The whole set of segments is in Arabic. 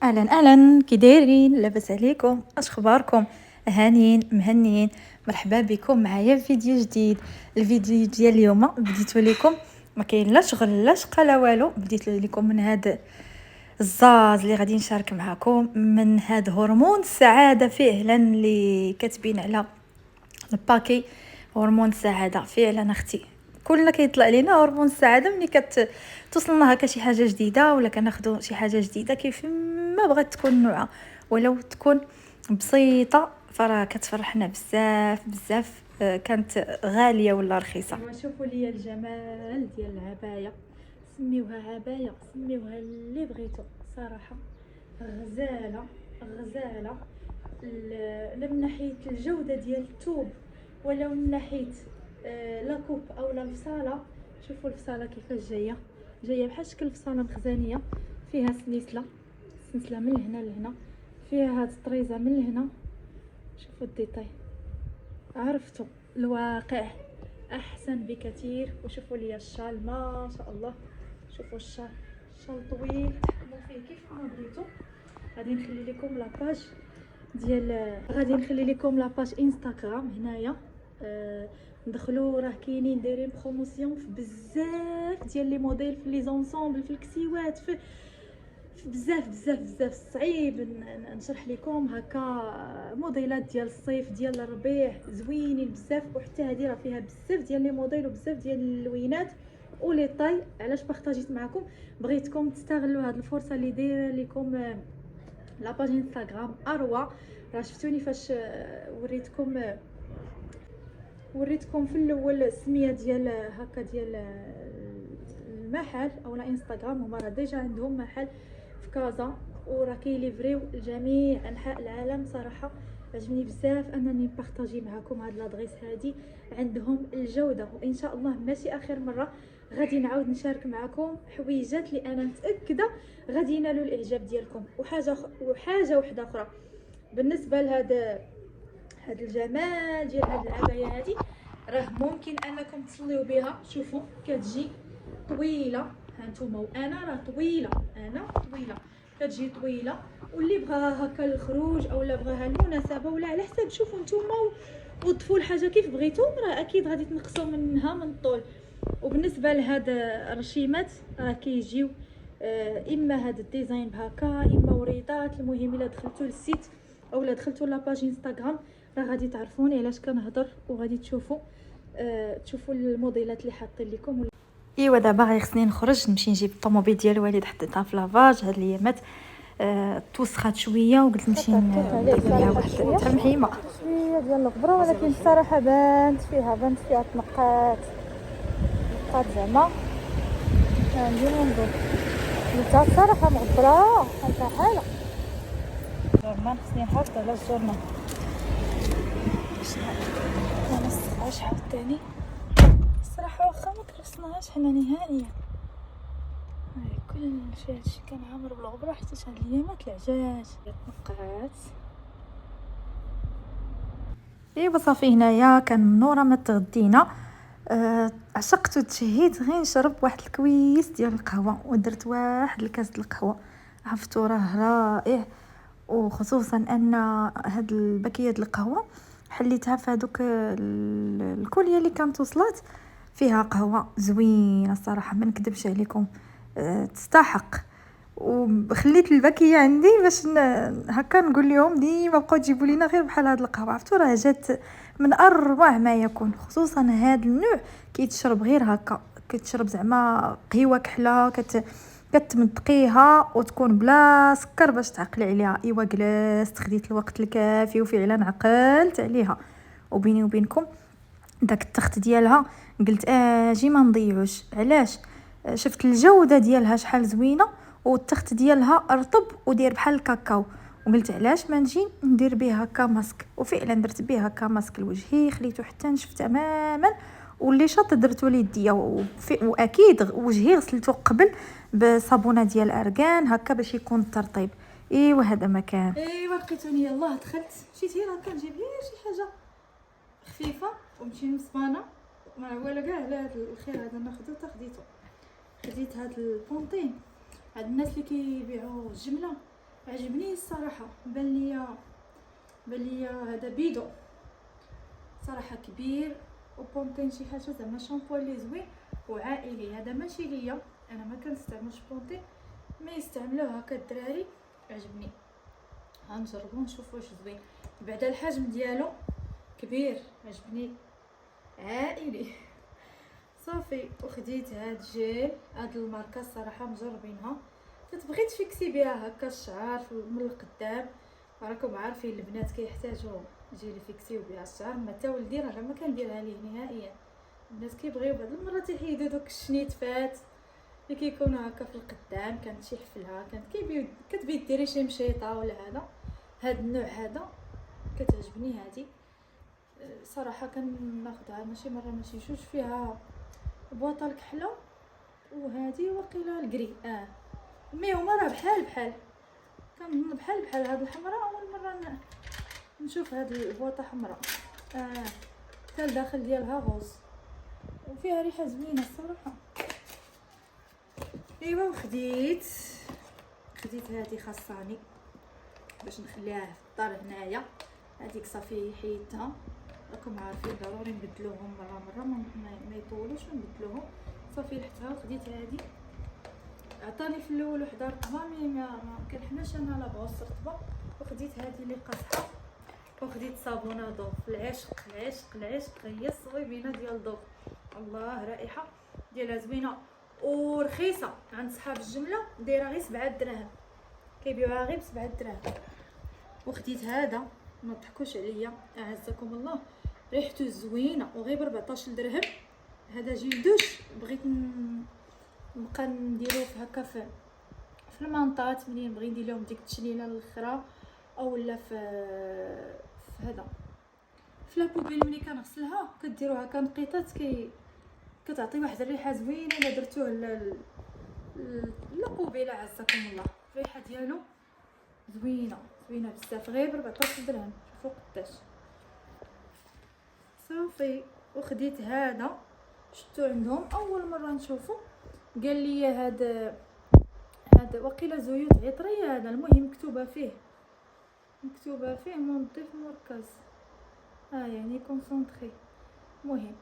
اهلا اهلا، كي دايرين؟ لاباس عليكم؟ اش اخباركم؟ هانيين مهنيين؟ مرحبا بكم معايا في فيديو جديد. الفيديو ديال اليوم بديتو لكم ما كاين لا شغل لا شقه لا والو، بديت لكم من هذا الزاز اللي غادي نشارك معكم، من هذا هرمون السعاده فعلا اللي كاتبين على الباكي. هرمون السعاده فعلا اختي، كلنا كيطلع لينا هرمون السعاده ملي توصلنا هكا شي حاجه جديده، ولا كناخذوا شي حاجه جديده كيف ما بغات تكون نوعها ولو تكون بسيطه، فراه كتفرحنا بزاف بزاف. كانت غاليه ولا رخيصه. شوفوا لي الجمال ديال العبايه، سميوها عبايه سميوها اللي بغيتو صراحه. غزاله غزاله، لا من ناحيه الجوده ديال الثوب ولا من ناحيه لاكوب او الفصاله. شوفوا الفصاله كيفاش جايه بحال شكل فصاله مخزانيه، فيها سلسله من هنا لهنا، فيها هاد الطريزه من لهنا. شوفوا الديتاي، عرفتوا الواقع احسن بكثير. وشوفوا لي الشال ما شاء الله، شوفوا الشال طويل، تحكموا فيه كيف ما بغيتوا. غادي نخلي لكم لاباج ديال لاباج انستغرام هنايا. ندخلوا، راه كاينين دايرين بروموسيون في بزاف ديال لي موديل، في لي زونسومبل، في الكسيوات، في بزاف بزاف بزاف. صعيب نشرح لكم هكا موديلات ديال الصيف ديال الربيع زوينين بزاف. وحتى هذه راه فيها بزاف ديال لي موديل وبزاف ديال اللوينات ولي طاي. علاش بارطاجيت معكم؟ بغيتكم تستغلوا هذه الفرصه اللي دايره لكم لاباج انستغرام اروى. راه شفتوني فاش وريتكم في الاول السميه ديال هكا ديال المحل او انستغرام. هما راه ديجا عندهم محل في كازا، وراه كيليفريو لجميع انحاء العالم. صراحه عجبني بزاف انني بارطاجي معكم هاد لادريس هادي. عندهم الجوده، وان شاء الله ماشي اخر مره غادي نعاود نشارك معكم حويجات اللي انا متاكده غادي ينالوا الاعجاب ديالكم. وحاجه وحده اخرى بالنسبه لهذا الجمال ديال هاد العبايه هادي، راه ممكن انكم تصليو بها. شوفوا كتجي طويله، هانتوما، وانا راه طويله، كتجي طويله. واللي بغاها هكا الخروج او لا بغاها المناسبه ولا على حساب، شوفوا نتوما وضفوا الحاجه كيف بغيتو، راه اكيد غادي تنقصوا منها من الطول. وبالنسبه لهاد الرشيمات راه كيجيو اما هاد الديزاين بهكا، اما وريدات. المهم الا دخلتوا للسيت او لا دخلتوا لاباج انستغرام راه غادي تعرفوني علاش كنهضر، وغادي تشوفوا الموديلات اللي حاطين لكم. ايوا دابا غير خصني نخرج نمشي نجيب الطوموبيل ديال الوالد، حطيتها في لافاج هاد الايامات. توسخات شويه وقلت نمشي ندير ليها واحد تمحيمه شويه ديال الغبره، ولكن الصراحه بانت فيها تنقات زعما. ندير ونضرب قلتها الصراحه مغبره حالتها حاله. جورنال خصني نحط على الجورنال ما نسخاش عاوتاني. الصراحه واخا ما كرسناهاش حنا نهائيا، كل شيء هادشي كان عامر بالغبره حتى هاد الايامات العجاج تنقات. ايوا صافي، هنايا كان نورا ما تغدينا. عشقت وتشهيت غير نشرب واحد الكويس ديال القهوه، ودرت واحد الكاس ديال القهوه. عرفتو راه رائع، وخصوصا ان هاد الباكيه ديال القهوه حليتها في هذوك الكوليه اللي كانت وصلت فيها قهوه زوينه الصراحه، ما نكذبش عليكم. تستحق. وخليت الباكيه عندي باش هكا نقول لهم ديما بقاو تجيبوا لينا غير بحال هاد القهوه. عرفتوا راه جات من اروع ما يكون، خصوصا هاد النوع كيتشرب غير هكا، كتشرب زعما قهوه كحله، كتمدقيها وتكون بلا سكر باش تعقلي عليها. ايوا جلست خديت الوقت الكافي وفعلا عقلت عليها. وبيني وبينكم داك التخت ديالها قلت اجي ما نضيعوش. علاش؟ شفت الجوده ديالها شحال زوينه، والتخت ديالها رطب ودير بحال الكاكاو، وقلت علاش ما نجي ندير به هكا ماسك. وفعلا درت به هكا ماسك لوجهي، خليته حتى نشف تماما. واللي شاط درتو ليديا، واكيد وجهي غسلته قبل بصابونه ديال ارغان هكا باش يكون الترطيب. ايوا هذا مكان. ايوا لقيتوني يلاه دخلت، مشيت غير هكا نجيب غير شي حاجه خفيفه ومشي نصبانه ما والو كاع على هذا الخير هذا ناخذو. خديت هذا البونطين. هاد الناس اللي كيبيعوا الجمله عجبني الصراحه، بان ليا هذا بيدو صراحه كبير، وبونتين شي حاجه زعما شامبو اللي زوين وعائلي. هذا ماشي ليا، انا ما كنستعملش بونتين، ما يستعملوه هكا الدراري. عجبني، غنجربو نشوف واش زوين. بعد الحجم ديالو كبير، عجبني، عائلي. صافي، وخديت هاد الجيل، هاد الماركه الصراحه مجربينها، كتبغي تفيكسي بها هكا الشعر من القدام. راكم عارفين البنات كيحتاجوا جيل يفيكسيو بها الشعر، ما تا ولدي راه ما كنديرها ليه نهائيا. الناس كيبغيو بعض المرات يحيدوا دوك الشنيتفات اللي كيكونوا هكا في القدام، كانت شي حفلها كانت كتبي ديري شي مشيطه ولا هذا النوع هذا كتعجبني هذه صراحه. كناخذها ماشي مره ماشي جوج، فيها بواطه الكحله وهذه وقيله الكري. مي هما راه بحال كنظن بحال هاد الحمراء. اول مره نشوف هاد البواطه حمراء، حتى الداخل ديالها غوز وفيها ريحه زوينه الصراحه. ايوا، وخديت هذه خاصاني باش نخليها في الدار هنايا. هذيك صافي حيدتها، راكم عارفين ضروري نبدلوهم مره ما يطولوش ونبدلوهم. صافي لحتها وخديت هذه. عطاني في الاول وحده رطبه، مي ما كنحماش انا لا بغوص رطبه. وخديت هذه اللي قاصحه، وخديت صابونه ضوف. العشق هي الصويبينه ديال ضوف. الله، رائحه ديالها زوينه ورخيصه عند صحاب الجمله، دايره غير 7 دراهم، كيبيعوها غير ب7 دراهم. وخديت هذا، ما تضحكوش عليا اعزكم الله، ريحته زوينه وغير ب 14 درهم. هذا جيل دوش، بغيت نبقى نديروه في هكا في المنطات منين بغي ندير لهم ديك التشليله الاخرى، اولا في هذا في لابوبيل. ملي كنغسلها كديروها هكا نقيطات، كتعطي واحد الريحه زوينه. الا درتوه لابوبيل عزكم الله، الريحه ديالو زوينه بزاف، غير ب 14 درهم. شوفوا قداش. صافي، وخديت هذا، شفتو عندهم اول مره نشوفو، قال لي هذا وقيله زيوت عطريه. هذا المهم مكتوبه فيه منظف مركز، يعني كونسونطري. المهم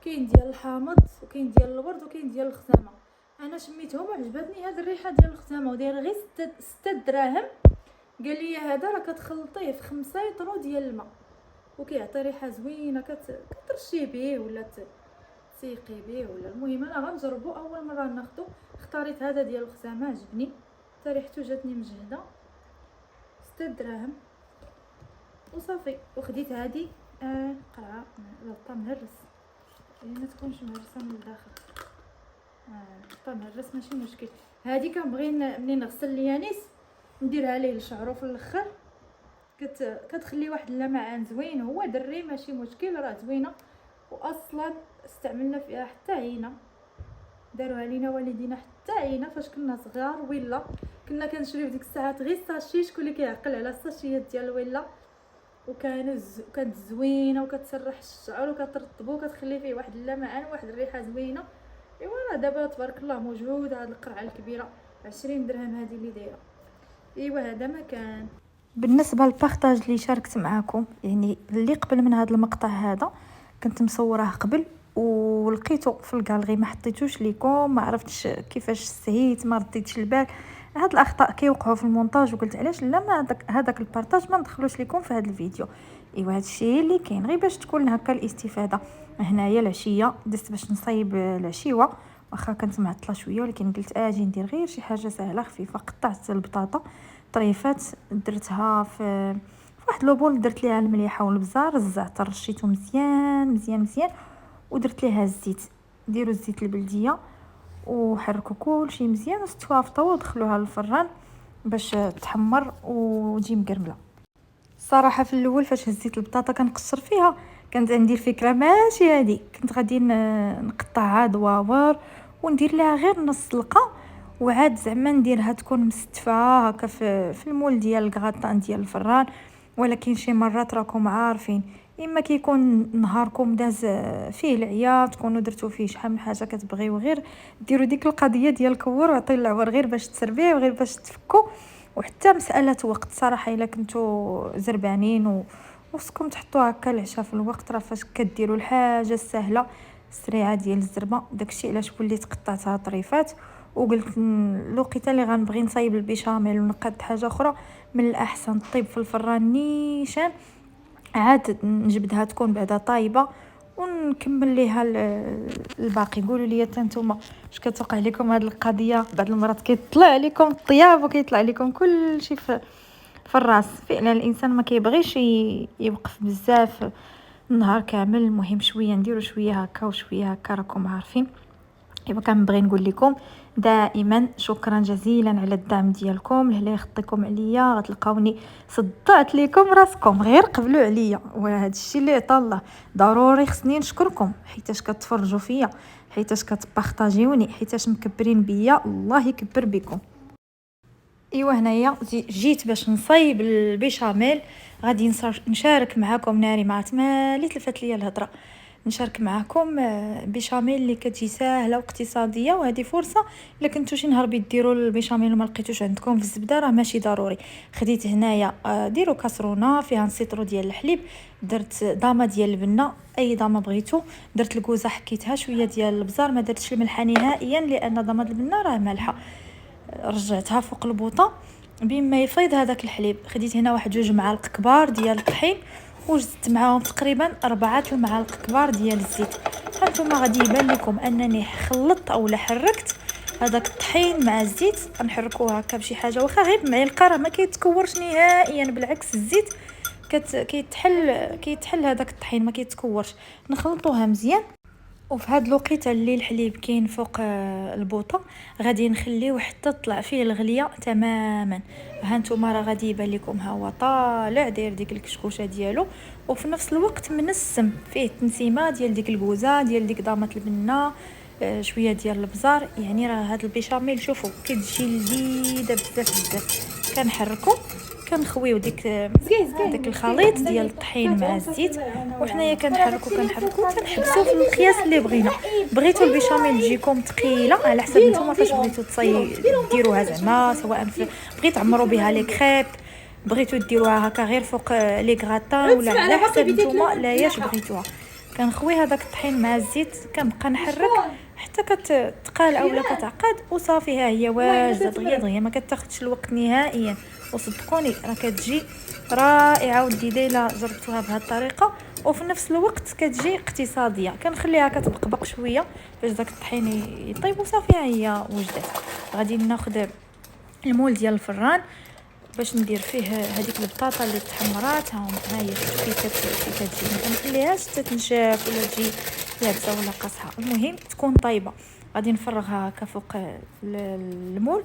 كاين ديال الحامض وكاين ديال الورد وكاين ديال الخزامه. انا شميتهم وعجبتني هذه الريحه ديال الخزامه، وداير غير 6 دراهم. قال لي هذا راه كتخلطيه في 5 يطرو ديال الماء وكيعطي ريحه زوينه، كترشيه به ولا تسيقي به ولا. المهم انا غنجربو، اول مره ناخذو. اختاريت هذا ديال الخزامه، عجبني حتى ريحته جاتني مجهده، 6 دراهم. وصافي، وخديت هذه قرعه غطا مهرس، يعني ما تكونش مهرسه من الداخل. غطا مهرس ماشي مشكل. هذه كنبغي منين نغسل اليانيس نديرها ليه لشعرو في الاخر، كتخلي واحد اللمعان زوين. هو دري ماشي مشكل، راه زوينه، واصلا استعملنا فيها حتى عينا، داروها لينا والدينا حتى عينا فاش كنا صغار. ولا كنا كنشريو ديك الساعات غير الساشي، شكون اللي كيعقل على الساشيات ديال ولا، وكانت زوينه وكتسرح الشعر وكترطبو وكتخلي فيه واحد اللمعان وواحد الريحه زوينه. ايوا راه دابا تبارك الله موجوده هاد القرعه الكبيره 20 درهم هذه اللي دايره. ايوا هذا مكان. بالنسبه للبارطاج اللي شاركت معكم، يعني اللي قبل من هذا المقطع هذا كنت مصوراه قبل ولقيته في الكالغي، ما حطيتوش ليكم، ما عرفتش كيفاش سهيت، ما رديتش البال. هاد الاخطاء كيوقعوا في المونتاج، وقلت علاش لا ما هذاك البارطاج ما ندخلوش لكم في هذا الفيديو. ايوا هادشي اللي كاين، غير باش تكون هكا الاستفاده. هنايا العشيه دزت باش نصايب العشيوه، واخا كنت معطله شويه، ولكن قلت اجي ندير غير شي حاجه سهله خفيفه. قطعت البطاطا طريفات، درتها في واحد لوبول، درت ليها المليحه والبزار، الزعتر رشيته مزيان ودرت ليها الزيت. ديروا الزيت البلديه وحركوا كلشي مزيان، وستوها في الطاوله ودخلوها للفران باش تحمر وتجي مقرمله. الصراحه في الاول فاش هزيت البطاطا كنقشر فيها، كانت عندي الفكره ماشي هذه، كنت غادي نقطعها دواور وندير لها غير نص سلقه، وعاد زعما نديرها تكون مستفه هكا في المول ديال الكغطان ديال الفران. ولكن شي مرات راكم عارفين، اما كيكون نهاركم داز فيه العيا، تكونوا درتوا فيه شحال من حاجه كتبغيو غير ديروا ديك القضيه ديال الكور وعطي العور غير باش تسربيه وغير باش تفكوا، وحتى مساله وقت صراحه الا كنتو زربانين وخصكم تحطوا هكا العشاء في الوقت، راه فاش كديروا الحاجه السهله السريعه ديال الزربه داكشي علاش وليت قطعتها طريفات وقلت الوقيته اللي غنبغي نصايب البيشاميل ونقاد حاجه اخرى من الاحسن طيب في الفران نيشان عاد نجبدها تكون بعدا طايبه ونكمل ليها الباقي. قولوا لي حتى نتوما واش كتوقع لكم هذه القضيه؟ بعض المرات كيطلع عليكم الطياب وكيطلع عليكم كل شيء في الراس. فعلا الانسان ما كيبغيش يوقف بزاف النهار كامل، المهم شويه نديروا شويه هكا وشويه هكا راكم عارفين. ايوا كنبغي نقول لكم دائما شكرا جزيلا على الدعم ديالكم، لهلا يخطيكم عليا غتلقاوني صدعت لكم راسكم غير قبلوا عليا، وهذا الشيء اللي عطا الله ضروري خصني نشكركم حيتاش كتفرجوا فيا، حيتاش كتبارطاجيوني، حيتاش مكبرين بيا، الله يكبر بكم. ايوا هنايا جيت باش نصايب البيشاميل، غادي نشارك معكم ناري ما مالي تلفت ليا الهضره، نشارك معكم بيشاميل اللي كتجي ساهله واقتصاديه. وهذه فرصه الا كنتو شي نهار ديروا البيشاميل وما لقيتوش عندكم في الزبده راه ماشي ضروري. خديت هنايا ديروا كاسرونه فيها نسيطرو ديال الحليب، درت ضامه ديال البنه اي ضامه بغيتو، درت الكوزه حكيتها، شويه ديال البزار، ما درتش الملحه نهائيا لان ضامه البنه راه مالحه، رجعتها فوق البوطه بما يفيض هذاك الحليب. خديت هنا واحد 2 معالق كبار ديال الطحين وزدت معاهم تقريبا 4 المعالق كبار ديال الزيت. هانتوما غادي يبان لكم انني خلطت اولا حركت هذاك الطحين مع الزيت، غنحركوه هكا بشي حاجه واخا غير بمعلقه راه ما كيتكورش نهائيا، بالعكس الزيت كيتحل هذاك الطحين ما كيتكورش. نخلطوها مزيان وفي هاد الوقيته اللي الحليب كاين فوق البوطه غادي نخليوه حتى تطلع فيه الغليه تماما. هانتوما راه غادي يبان لكم ها هو طالع داير ديك الكشكوشه ديالو، وفي نفس الوقت منسم فيه التنسيمه ديال ديك الكوزه ديال ديك ضامه البنه، شويه ديال البزار. يعني راه هاد البيشاميل شوفوا كتجي لذيذه بزاف بزاف. كنحركو كنخويو داك الخليط ديال الطحين مع الزيت، وحنايا كنحركو تنحبسو في القياس اللي بغيتو البيشاميل تجيكم ثقيله على حسب نتوما فاش بغيتو ديروها، زعما سواء بغيت تعمروا بها لي كريب، بغيتو ديروها هكا غير فوق لي غراتان، ولا على حسب نتوما لاياش بغيتوها. كنخوي هذاك الطحين مع الزيت كنبقى نحرك حتى كتقال اولا كتعقد وصافي. ها هي واجده دغيا ما كتاخذش الوقت نهائيا، وصدقوني راه كتجي رائعه ولذيذه الا جربتوها بهذه الطريقه، وفي نفس الوقت كتجي اقتصاديه. كنخليها كتبقبق شويه باش داك الطحين يطيب وصافي. ها هي وجدت. غادي ناخذ المول ديال الفران باش ندير فيه هذيك البطاطا اللي تحمرات. ها هي كي كتجي ما نخليهاش حتى تنشف ولا تجي يابسه ولا قاصحه، المهم تكون طيبه. غادي نفرغها هكا فوق المول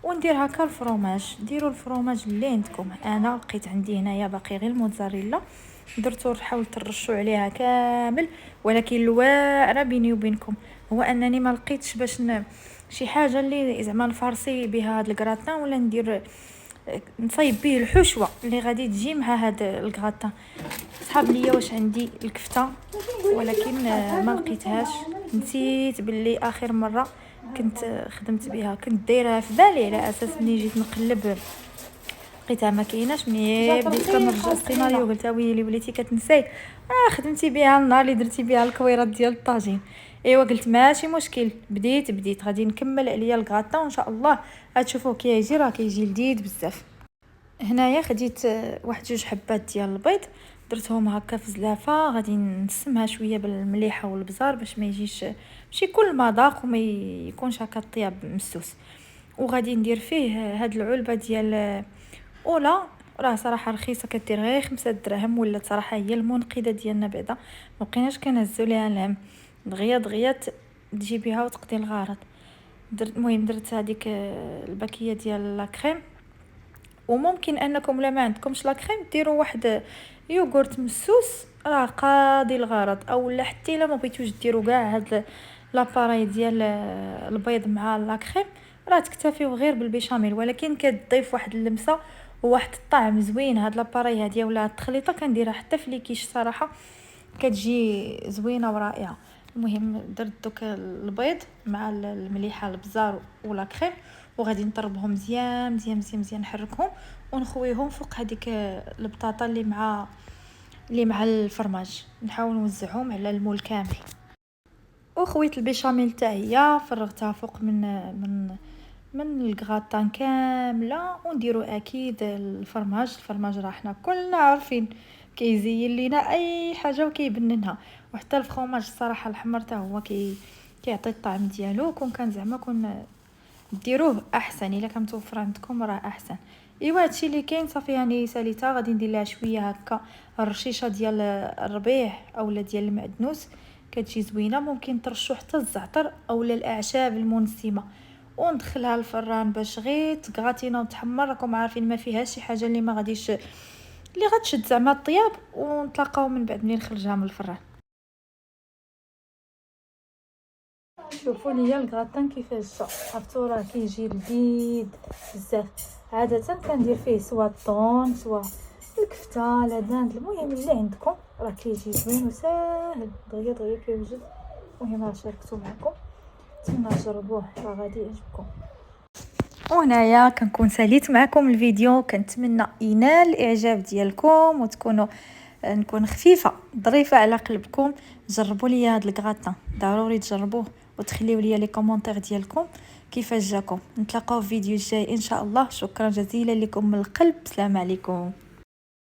وندير هكا الفرomage. ديروا الفرomage اللي عندكم، انا لقيت عندي هنايا باقي غير الموتزاريلا، درتو حاولت نرشوا عليها كامل، ولكن الواعره بيني وبينكم هو انني ما لقيتش باش شي حاجه اللي زعما نفرسي بها هاد الكراتان ولا ندير نصايب به الحشوه اللي غادي تجي مع هاد الكراتان. صحاب ليا واش عندي الكفته ولكن ما لقيتهاش، نسيت باللي اخر مره كنت خدمت بها كنت دايرها في بالي على اساس ملي جيت نقلب لقيتها ما كايناش. مي بديت كنرجع السيناريو قلت ويلي وليتي كتنساي خدمتي بها النهار اللي درتي بها الكويرات ديال الطاجين. ايوا قلت ماشي مشكل، بديت غادي نكمل عليا الكراطان وان شاء الله غتشوفوه كيجي راه كيجي لذيذ بزاف. هنايا خديت واحد 2 حبات ديال البيض درتهم هكا في زلافه، غادي نسمها شويه بالمليحه والبزار باش ما يجيش ماشي كل مذاق وما يكونش هكا الطياب مسوس. وغادي ندير فيه هاد العلبه ديال اولا، راه صراحه رخيصه كدير غير 5 دراهم، ولا صراحه هي المنقذه ديالنا بعدا ما بقيناش كنهزوا ليها الهم، دغيا تجيبيها وتقضي الغرض. المهم درت هذيك الباكيه ديال لا كريم، وممكن انكم لا ما عندكمش لا كريم ديروا واحد يوغورت مسوس راه قاضي الغرض، او لا حتى الا ما بغيتوش ديروا كاع هاد لاباراي ديال البيض مع لا كريم راه تكتفيو غير بالبيشاميل، ولكن كتضيف واحد اللمسه وواحد الطعم زوين. هاد لاباراي هادي ولا التخليطه كنديرها حتى في ليكيش صراحه كتجي زوينه ورائعه. المهم درت دوك البيض مع المليحه البزار ولا كريم، وغادي نطربهم مزيان مزيان مزيان مزيان، نحركهم ونخويهم فوق هذيك البطاطا اللي مع الفرماج، نحاول نوزعهم على المول كامل. وخويت البيشاميل تاعي فرغتها فوق من الكغاطان كامله، ونديرو اكيد الفرماج راه حنا كلنا عارفين كيزين لينا اي حاجه وكيبننها، وحتى الفرماج الصراحه الحمر حتى هو كيعطي الطعم ديالو. كان زعما ديروه احسن الا كان متوفر عندكم راه احسن. ايوا هادشي اللي كاين صافي. يعني ساليتها غادي ندير لها شويه هكا الرشيشه ديال الربيع اولا ديال المعدنوس، كتجي زوينه. ممكن ترشوا حتى الزعتر اولا الاعشاب المنسمه، وندخلها الفران باش غير تكغاتينا وتحمر. راكم عارفين ما فيهاش شي حاجه اللي ما غاديش اللي غتشد زعما الطياب. ونتلاقاو من بعد ملي نخرجها من الفران. شوفوا ليا الكراتان كيفاش عرفتوا راه كيجي لذيذ بزاف. عاده كندير فيه سوا الطون سوا الكفته لا داند، المهم اللي عندكم راه كيجي زوين وساهل دغيا كيوجد. المهم راه شاركتو معكم، نتمنى تجربوه راه غادي يعجبكم. وهنايا كنكون ساليت معكم الفيديو، كنتمنى ينال الاعجاب ديالكم وتكونوا نكون خفيفه ظريفه على قلبكم. جربوا لي هذا الكراتان، ضروري تجربوه وتخليو لي كومونتير ديالكم كيفاش جاكم. نتلاقاو في فيديو جاي ان شاء الله. شكرا جزيلا لكم من القلب. السلام عليكم.